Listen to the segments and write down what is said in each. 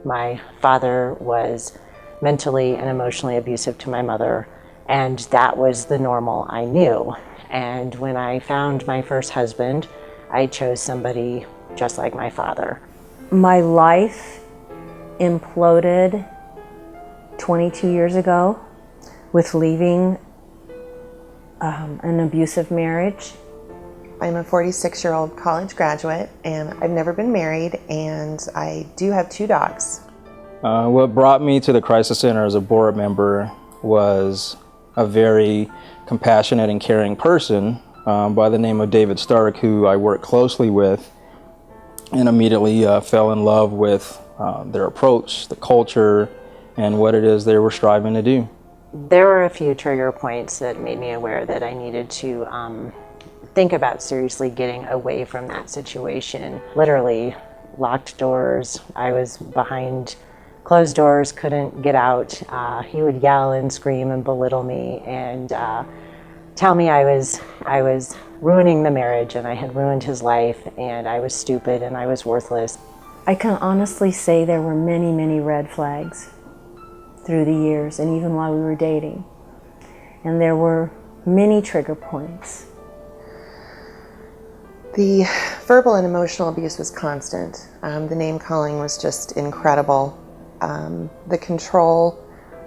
My father was mentally and emotionally abusive to my mother, and that was the normal I knew. And when I found my first husband, I chose somebody just like my father. My life imploded 22 years ago with leaving an abusive marriage. I'm a 46-year-old college graduate, and I've never been married, and I do have 2 dogs. What brought me to the Crisis Center as a board member was a very compassionate and caring person by the name of David Stark, who I worked closely with, and immediately fell in love with their approach, the culture, and what it is they were striving to do. There were a few trigger points that made me aware that I needed to think about seriously getting away from that situation. Literally, locked doors. I was behind closed doors, couldn't get out. He would yell and scream and belittle me and tell me I was ruining the marriage and I had ruined his life and I was stupid and I was worthless. I can honestly say there were many, many red flags through the years and even while we were dating. And there were many trigger points. The verbal and emotional abuse was constant. The name calling was just incredible. The control,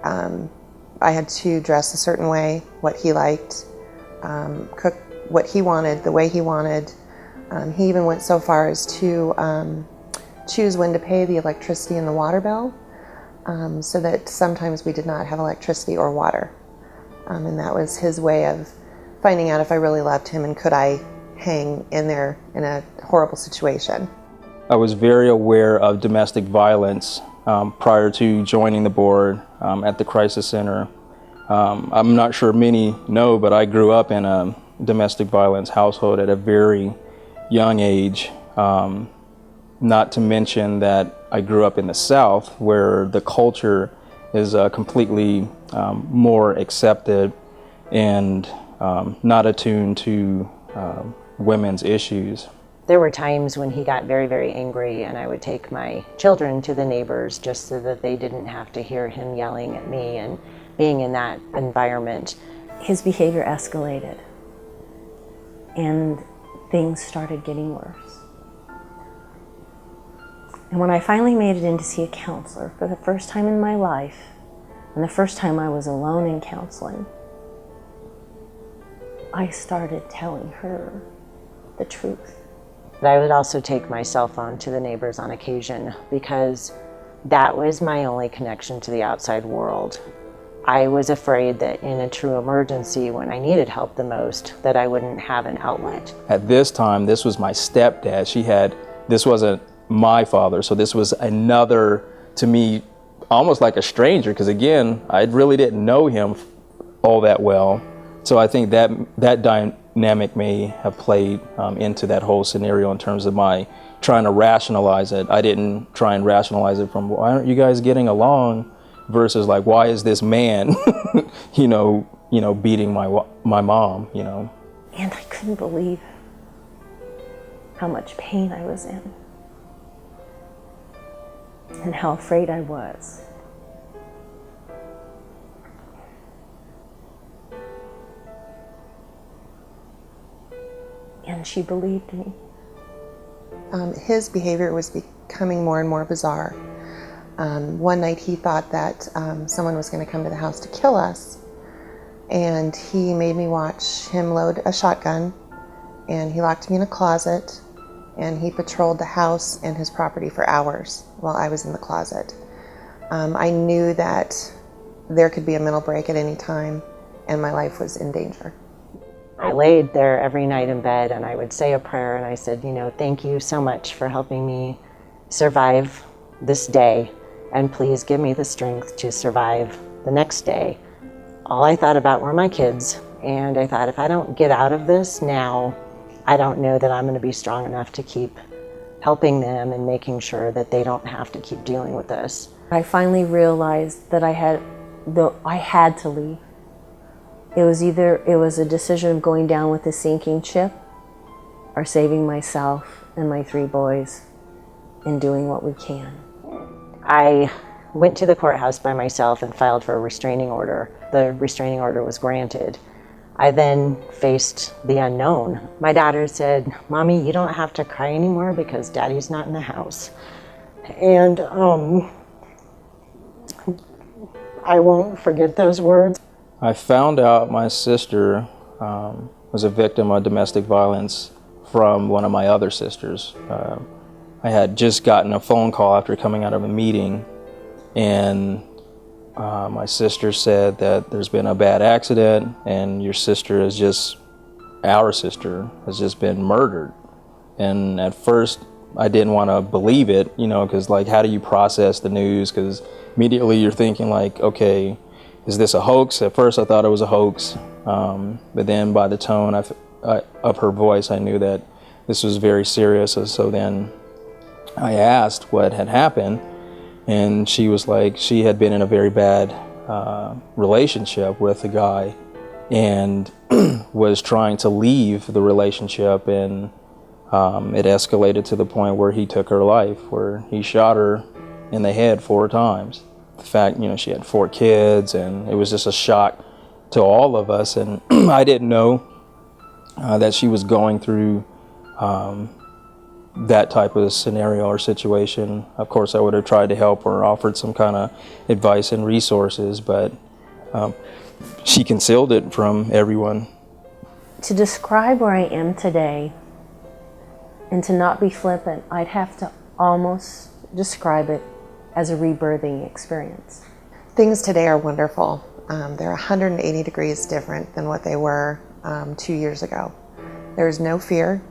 I had to dress a certain way, what he liked, cook what he wanted, the way he wanted. He even went so far as to choose when to pay the electricity and the water bill, so that sometimes we did not have electricity or water. And that was his way of finding out if I really loved him and could I hang in there in a horrible situation. I was very aware of domestic violence prior to joining the board at the Crisis Center. I'm not sure many know, but I grew up in a domestic violence household at a very young age. Not to mention that I grew up in the South, where the culture is completely more accepted and not attuned to women's issues. There were times when he got very, very angry and I would take my children to the neighbors just so that they didn't have to hear him yelling at me and being in that environment. His behavior escalated and things started getting worse. And when I finally made it in to see a counselor for the first time in my life, and the first time I was alone in counseling, I started telling her the truth. But I would also take my cell phone to the neighbors on occasion because that was my only connection to the outside world. I was afraid that in a true emergency, when I needed help the most, that I wouldn't have an outlet. At this time, this was my stepdad. This wasn't my father, so this was another, to me, almost like a stranger, because again, I really didn't know him all that well. So I think that dynamic may have played into that whole scenario in terms of my trying to rationalize it. I didn't try and rationalize it from, why aren't you guys getting along? Versus like, why is this man, beating my mom, And I couldn't believe how much pain I was in and how afraid I was. And she believed me. His behavior was becoming more and more bizarre. One night he thought that someone was going to come to the house to kill us, and he made me watch him load a shotgun, and he locked me in a closet, and he patrolled the house and his property for hours while I was in the closet. I knew that there could be a mental break at any time, and my life was in danger. I laid there every night in bed and I would say a prayer and I said, thank you so much for helping me survive this day, and please give me the strength to survive the next day. All I thought about were my kids, and I thought, if I don't get out of this now, I don't know that I'm going to be strong enough to keep helping them and making sure that they don't have to keep dealing with this. I finally realized that I had to leave. It was a decision of going down with a sinking ship or saving myself and my 3 boys and doing what we can. I went to the courthouse by myself and filed for a restraining order. The restraining order was granted. I then faced the unknown. My daughter said, "Mommy, you don't have to cry anymore because Daddy's not in the house." And I won't forget those words. I found out my sister was a victim of domestic violence from one of my other sisters. I had just gotten a phone call after coming out of a meeting, and my sister said that there's been a bad accident and your sister is just, our sister has just been murdered. And at first I didn't want to believe it, you know, because like, how do you process the news? Because immediately you're thinking like, okay, is this a hoax? At first I thought it was a hoax, but then by the tone of her voice, I knew that this was very serious. And so then I asked what had happened, and she was like, she had been in a very bad relationship with a guy and was trying to leave the relationship, and it escalated to the point where he took her life, where he shot her in the head 4 times. The fact, you know, she had 4 kids, and it was just a shock to all of us. And I didn't know that she was going through that type of scenario or situation. Of course, I would have tried to help or offered some kind of advice and resources, but she concealed it from everyone. To describe where I am today, and to not be flippant, I'd have to almost describe it as a rebirthing experience. Things today are wonderful. They're 180 degrees different than what they were 2 years ago. There's no fear.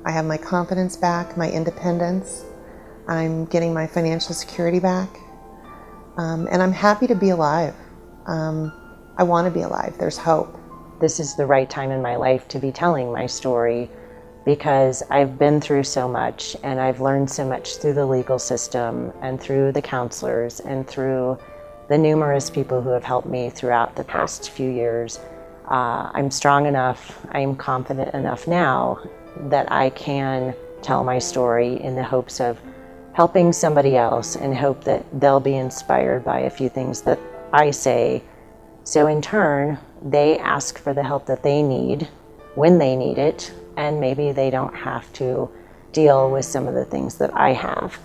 I have my confidence back, my independence. I'm getting my financial security back. And I'm happy to be alive. I want to be alive. There's hope. This is the right time in my life to be telling my story, because I've been through so much and I've learned so much through the legal system and through the counselors and through the numerous people who have helped me throughout the past few years. I'm strong enough, I'm confident enough now that I can tell my story in the hopes of helping somebody else, and hope that they'll be inspired by a few things that I say. So in turn, they ask for the help that they need when they need it, and maybe they don't have to deal with some of the things that I have.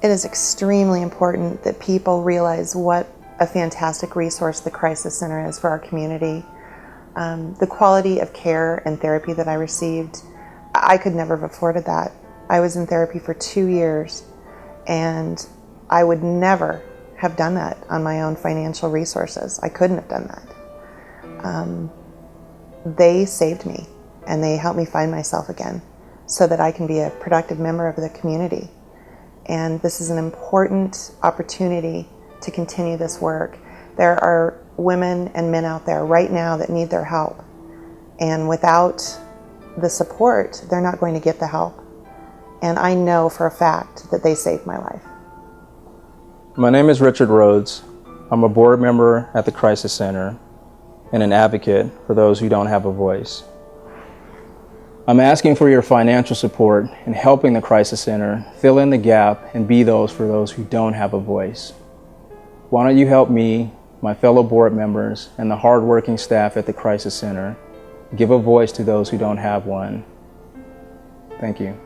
It is extremely important that people realize what a fantastic resource the Crisis Center is for our community. The quality of care and therapy that I received, I could never have afforded that. I was in therapy for 2 years, and I would never have done that on my own financial resources. I couldn't have done that. They saved me, and they helped me find myself again so that I can be a productive member of the community. And this is an important opportunity to continue this work. There are women and men out there right now that need their help. And without the support, they're not going to get the help. And I know for a fact that they saved my life. My name is Richard Rhodes. I'm a board member at the Crisis Center and an advocate for those who don't have a voice. I'm asking for your financial support in helping the Crisis Center fill in the gap and be those for those who don't have a voice. Why don't you help me, my fellow board members, and the hardworking staff at the Crisis Center give a voice to those who don't have one? Thank you.